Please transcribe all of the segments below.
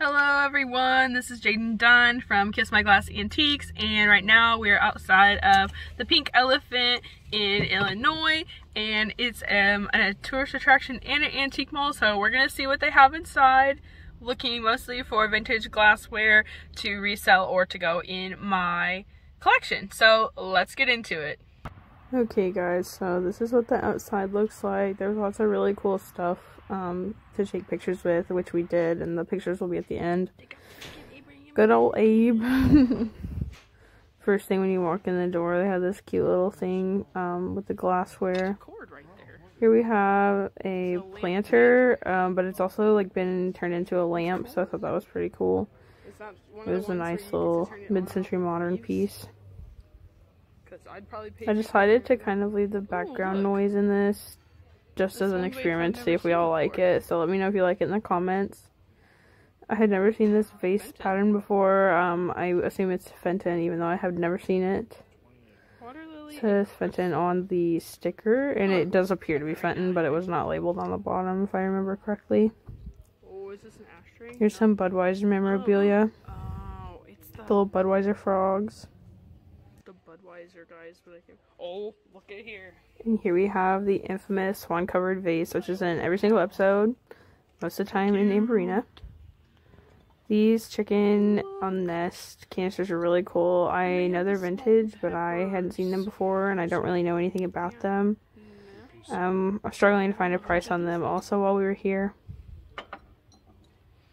Hello everyone, this is Jaden Dunn from Kiss My Glass Antiques, and right now we are outside of the Pink Elephant in Illinois, and it's a tourist attraction and an antique mall, so we're going to see what they have inside, looking mostly for vintage glassware to resell or to go in my collection. So let's get into it. Okay guys, so this is what the outside looks like. There's lots of really cool stuff to take pictures with, which we did, and the pictures will be at the end. Good old Abe. First thing when you walk in the door, they have this cute little thing with the glassware. Here we have a planter, but it's also like been turned into a lamp, so I thought that was pretty cool. It was a nice little mid-century modern piece. I decided to kind of leave the background noise in this just as an experiment to see if we all like it, so let me know if you like it in the comments. I had never seen this vase pattern before. I assume it's Fenton, even though I have never seen it. It says Fenton on the sticker, and it does appear to be Fenton, but it was not labeled on the bottom if I remember correctly. Here's some Budweiser memorabilia. The little Budweiser frogs. Budweiser guys, but oh, look at here. And here we have the infamous swan covered vase, which is in every single episode, most of the time in Amberina. These chicken on the nest canisters are really cool. I know they're vintage, but I hadn't seen them before, and I don't really know anything about them. I'm struggling to find a price on them also while we were here.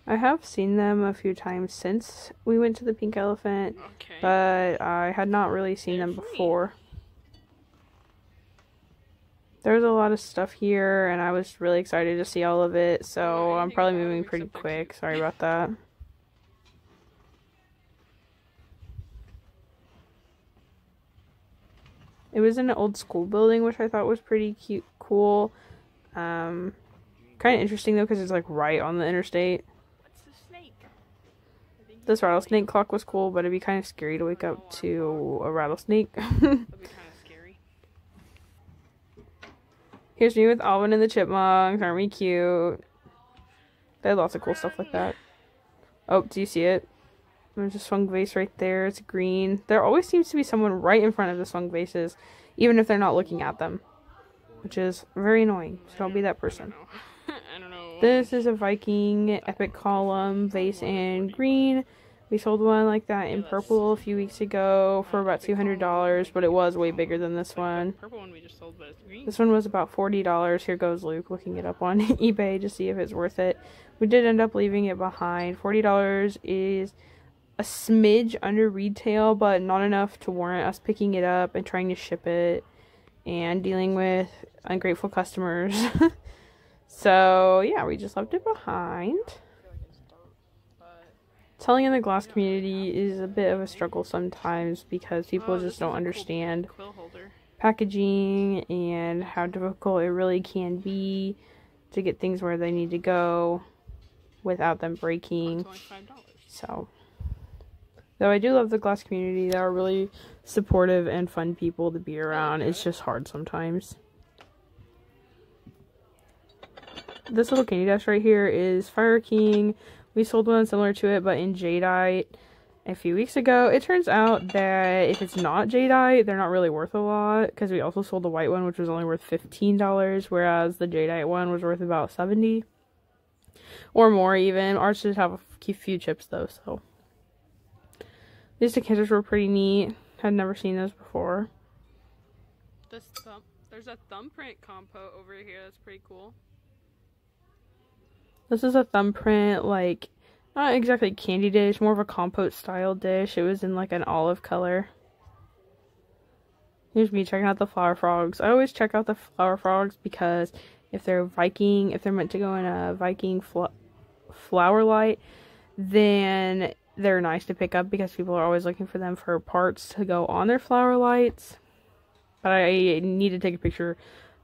I have seen them a few times since we went to the Pink Elephant, but I had not really seen them before. There's a lot of stuff here, and I was really excited to see all of it, so I'm probably moving pretty quick. Sorry about that. It was in an old school building, which I thought was pretty cute, cool. Kind of interesting, though, because it's like right on the interstate. This rattlesnake clock was cool, but it'd be kind of scary to wake up to a rattlesnake. That'd be kind of scary. Here's me with Alvin and the Chipmunks. Aren't we cute? They had lots of cool stuff like that. Oh, do you see it? There's a swung vase right there. It's green. There always seems to be someone right in front of the swung vases, even if they're not looking at them, which is very annoying. So don't be that person. I don't know. This is a Viking epic column vase in green. We sold one like that in purple a few weeks ago for about $200, but it was way bigger than this one. Purple one we just sold, but it's green. This one was about $40. Here goes Luke looking it up on eBay to see if it's worth it. We did end up leaving it behind. $40 is a smidge under retail, but not enough to warrant us picking it up and trying to ship it and dealing with ungrateful customers. So, yeah, we just left it behind. Selling in the glass community is a bit of a struggle sometimes because people just don't understand packaging and how difficult it really can be to get things where they need to go without them breaking. So, though I do love the glass community, they are really supportive and fun people to be around. It's just hard sometimes. This little candy dash right here is Fire King. We sold one similar to it, but in jadeite a few weeks ago. It turns out that if it's not jadeite, they're not really worth a lot, because we also sold the white one, which was only worth $15, whereas the jadeite one was worth about $70 or more even. Ours did have a few chips though, so these decanters were pretty neat. Had never seen those before. There's a thumbprint compo over here. That's pretty cool. This is a thumbprint, like, not exactly candy dish, more of a compote style dish. It was in like an olive color. Here's me checking out the flower frogs. I always check out the flower frogs because if they're meant to go in a Viking flower light, then they're nice to pick up because people are always looking for them for parts to go on their flower lights. But I need to take a picture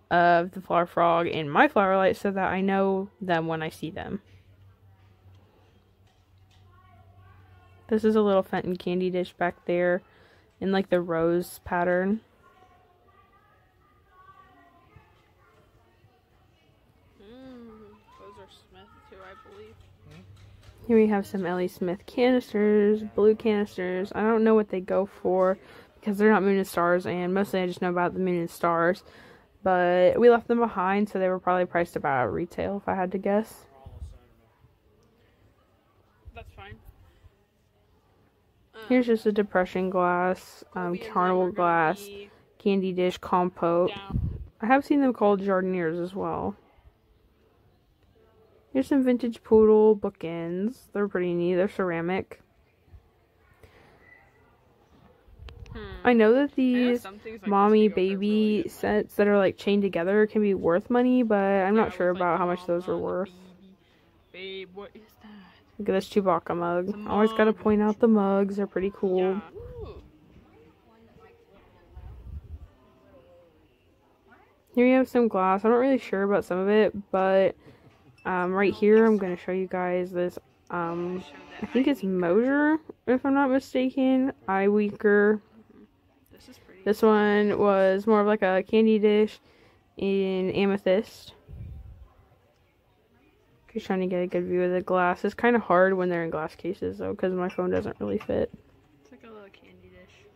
of the flower frog in my flower light so that I know them when I see them. This is a little Fenton candy dish back there in like the rose pattern. Here we have some Ellie Smith canisters, blue canisters. I don't know what they go for because they're not Moon and Stars, and mostly I just know about the Moon and Stars. But we left them behind, so they were probably priced about retail if I had to guess. That's fine. Here's just a depression glass, carnival glass, candy dish, compote. I have seen them called jardiniers as well. Here's some vintage poodle bookends. They're pretty neat. They're ceramic. I know that these mommy baby sets that are like chained together can be worth money, but I'm not sure about how much those are worth. Babe, what is that? Look at this Chewbacca mug. I always gotta point out the mugs. They're pretty cool. Yeah. Here you have some glass. I'm not really sure about some of it, but right here I'm going to show you guys this, I think it's Mosier, if I'm not mistaken, eye weaker. This one was more of like a candy dish in amethyst. Just trying to get a good view of the glass. It's kind of hard when they're in glass cases though, because my phone doesn't really fit. It's like a little candy dish.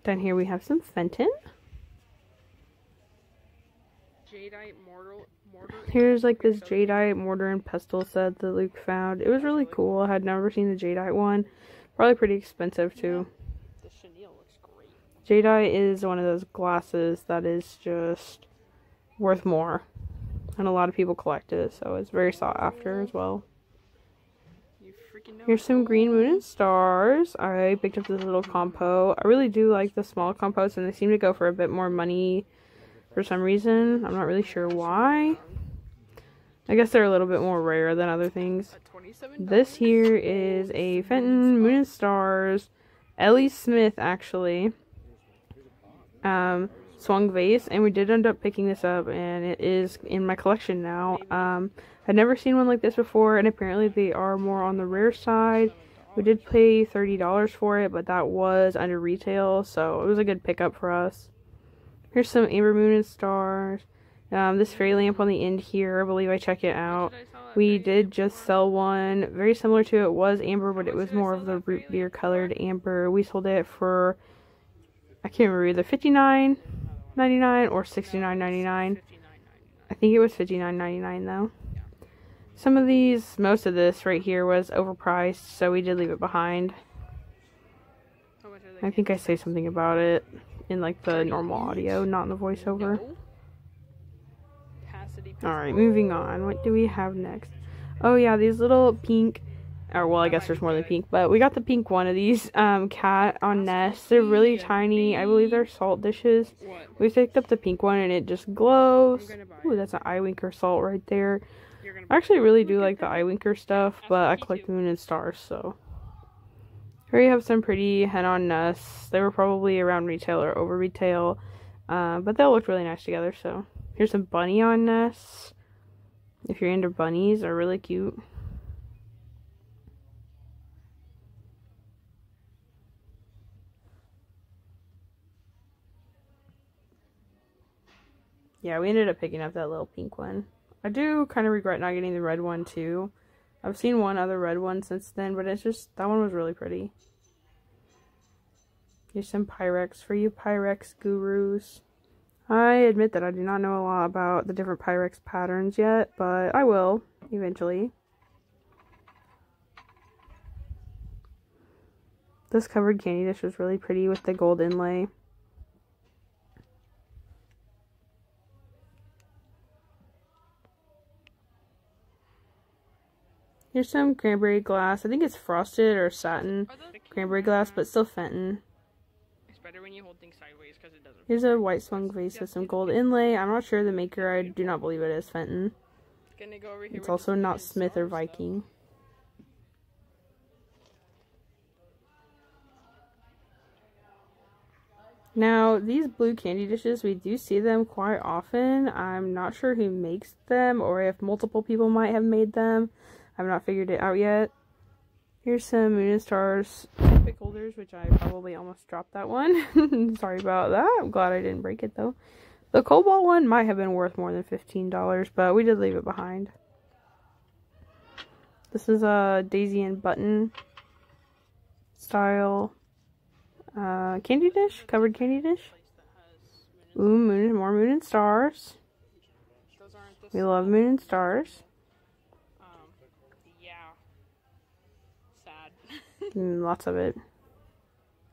Then here we have some Fenton. Jadeite mortar. Here's like this jadeite mortar and pestle set that Luke found. It was really cool. I had never seen the jadeite one. Probably pretty expensive too. The chenille looks great. Jadeite is one of those glasses that is just worth more. And a lot of people collect it, so it's very sought after as well. Here's some green Moon and Stars. I picked up this little compo. I really do like the small compos, and they seem to go for a bit more money for some reason. I'm not really sure why. I guess they're a little bit more rare than other things. This here is a Fenton Moon and Stars Ellie Smith, actually. Swung vase, and we did end up picking this up, and it is in my collection now. I'd never seen one like this before, and apparently they are more on the rare side. We did pay $30 for it, but that was under retail, so it was a good pickup for us. Here's some Amber Moon and Stars. This fairy lamp on the end here, I believe I checked it out. We did just sell one very similar to it. Was amber, but it was more of the root beer colored amber. We sold it for, I can't remember, either $59.99 or $69.99. I think it was $59.99 though. Some of these, most of this right here was overpriced, so we did leave it behind. I think I say something about it in like the normal audio, not in the voiceover. Alright, moving on. What do we have next? Oh yeah, these little pink, or well, I guess there's more than pink, but we got the pink one of these cat on Nest. They're really tiny. I believe they're salt dishes. We picked up the pink one and it just glows. Ooh, that's an eye winker salt right there. I actually really do like the eye winker stuff, but I collect Moon and Stars, so. Here you have some pretty hen-on nests. They were probably around retail or over retail, but they all look really nice together, so. Here's some bunny on nests. If you're into bunnies, they're really cute. Yeah, we ended up picking up that little pink one. I do kind of regret not getting the red one too. I've seen one other red one since then, but it's just, that one was really pretty. Here's some Pyrex for you Pyrex gurus. I admit that I do not know a lot about the different Pyrex patterns yet, but I will eventually. This covered candy dish was really pretty with the gold inlay. Here's some cranberry glass. I think it's frosted or satin cranberry glass, but still Fenton. It's better when you hold things sideways because it doesn't. Here's a white swung vase with some gold inlay. I'm not sure the maker. I do not believe it is Fenton. It's also not Smith or Viking. Now, these blue candy dishes, we do see them quite often. I'm not sure who makes them or if multiple people might have made them. I've not figured it out yet. Here's some Moon and Stars pick holders, which I probably almost dropped that one. Sorry about that. I'm glad I didn't break it though. The Cobalt one might have been worth more than $15, but we did leave it behind. This is a Daisy and Button style candy dish, covered candy dish. Ooh, more Moon and Stars. We love Moon and Stars. Yeah. Sad. Lots of it.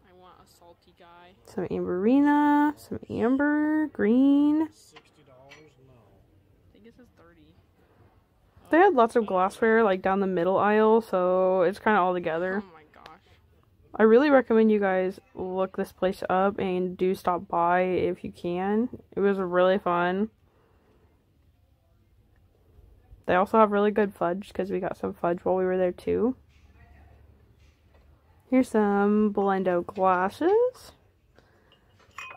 I want a salty guy. Some Amberina, some amber, green. $60? No. I think it says 30. They had lots of glassware like down the middle aisle, so it's kind of all together. Oh my gosh. I really recommend you guys look this place up and do stop by if you can. It was really fun. They also have really good fudge because we got some fudge while we were there too. Here's some Blendo glasses.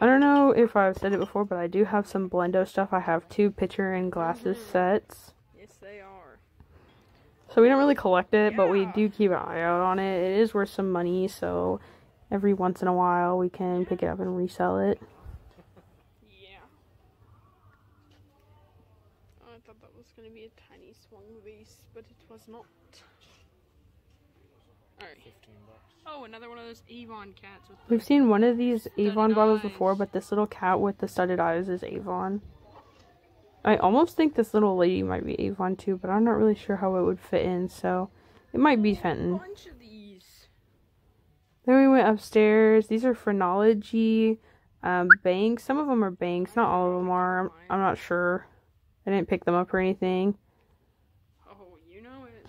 I don't know if I've said it before, but I do have some Blendo stuff. I have 2 pitcher and glasses sets. Yes, they are. So we don't really collect it, but we do keep an eye out on it. It is worth some money, so every once in a while we can pick it up and resell it. Yeah. Oh, I thought that was going to be a tiny swung vase, but it was not. Alright. Oh, another one of those Avon cats. With We've seen one of these Avon bottles eyes. before, but this little cat with the studded eyes is Avon. I almost think this little lady might be Avon too, but I'm not really sure how it would fit in, so it might be Fenton. bunch of these. Then we went upstairs. These are Phrenology banks. Some of them are banks, not all of them are. I'm not sure. I didn't pick them up or anything. Oh, you know it.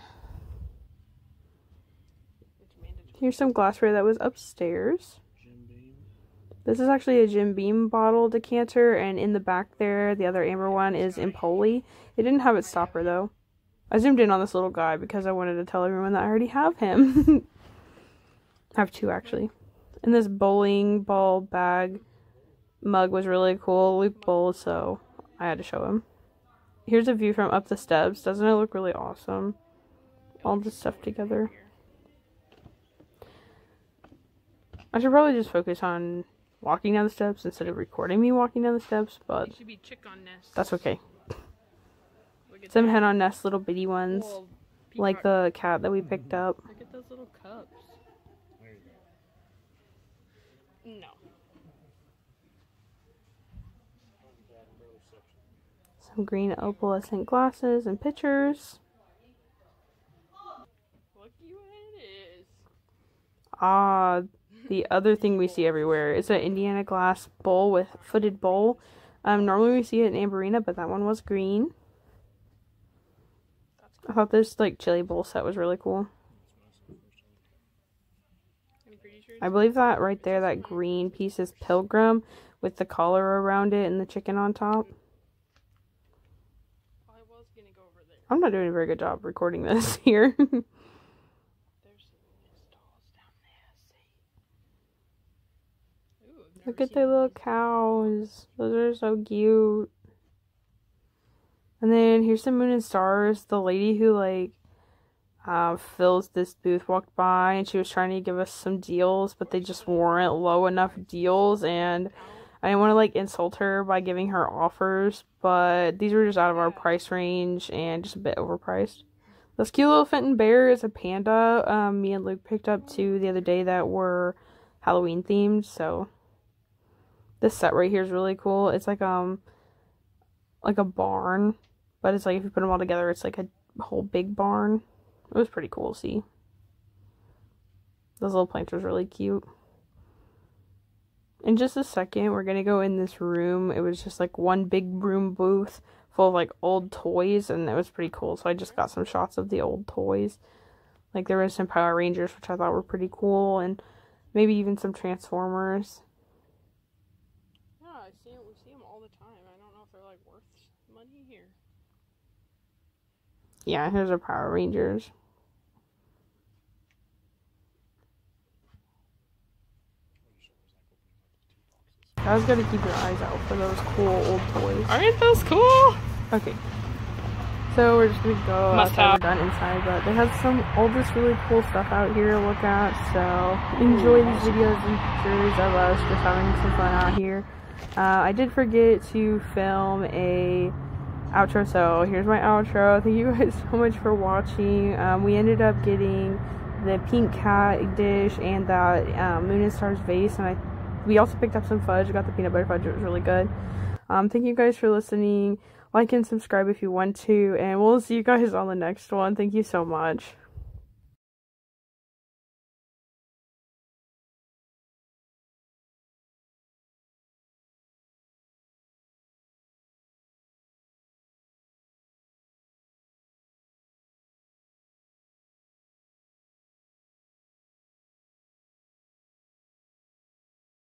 It's mandatory. Here's some glassware that was upstairs. This is actually a Jim Beam bottle decanter, and in the back there, the other amber one is Empoli. It didn't have its stopper, though. I zoomed in on this little guy because I wanted to tell everyone that I already have him. I have 2, actually. And this bowling ball bag mug was really cool. We bowled, so I had to show him. Here's a view from up the steps. Doesn't it look really awesome? All this stuff together. I should probably just focus on walking down the steps instead of recording me walking down the steps, but It should be chick on nest. that's okay. Look at Some that. hen on nest little bitty ones, Little like peacock. the cat that we picked up. Look at those little cups. No. Some green opalescent glasses and pitchers. Look what it is. Ah, the other thing we see everywhere is an Indiana glass bowl with footed bowl. Normally we see it in Amberina, but that one was green. I thought this like chili bowl set was really cool. I'm pretty sure I believe that right there, that green piece is Pilgrim with the collar around it and the chicken on top. I was gonna go over there. I'm not doing a very good job recording this here. There's some stalls down there. See. Ooh, I've Look never at their seen little these. cows. Those are so cute. And then here's some Moon and Stars. The lady who like fills this booth walked by and she was trying to give us some deals, but they just weren't low enough deals, and I didn't want to like insult her by giving her offers, but these were just out of our price range and just a bit overpriced. This cute little Fenton bear is a panda me and Luke picked up too the other day that were Halloween themed, so this set right here is really cool. It's like a barn, but it's like if you put them all together, it's like a whole big barn. It was pretty cool to see. Those little plants was really cute. In just a second, we're gonna go in this room. It was just like one big room booth full of like old toys, and it was pretty cool. So I just got some shots of the old toys. Like there was some Power Rangers, which I thought were pretty cool, and maybe even some Transformers. Yeah, we see them all the time. I don't know if they're like worth money here. Yeah, here's our Power Rangers. I was gonna keep your eyes out for those cool old toys. Aren't those cool? Okay. So we're just gonna go Must outside. have. We're done inside, but they have all this really cool stuff out here to look at. So enjoy these videos and pictures of us just having some fun out here. I did forget to film a outro, so here's my outro. Thank you guys so much for watching. We ended up getting the pink cat dish and that Moon and Stars vase, and we also picked up some fudge. Got the peanut butter fudge. It was really good. Thank you guys for listening. Like and subscribe if you want to, and we'll see you guys on the next one. Thank you so much.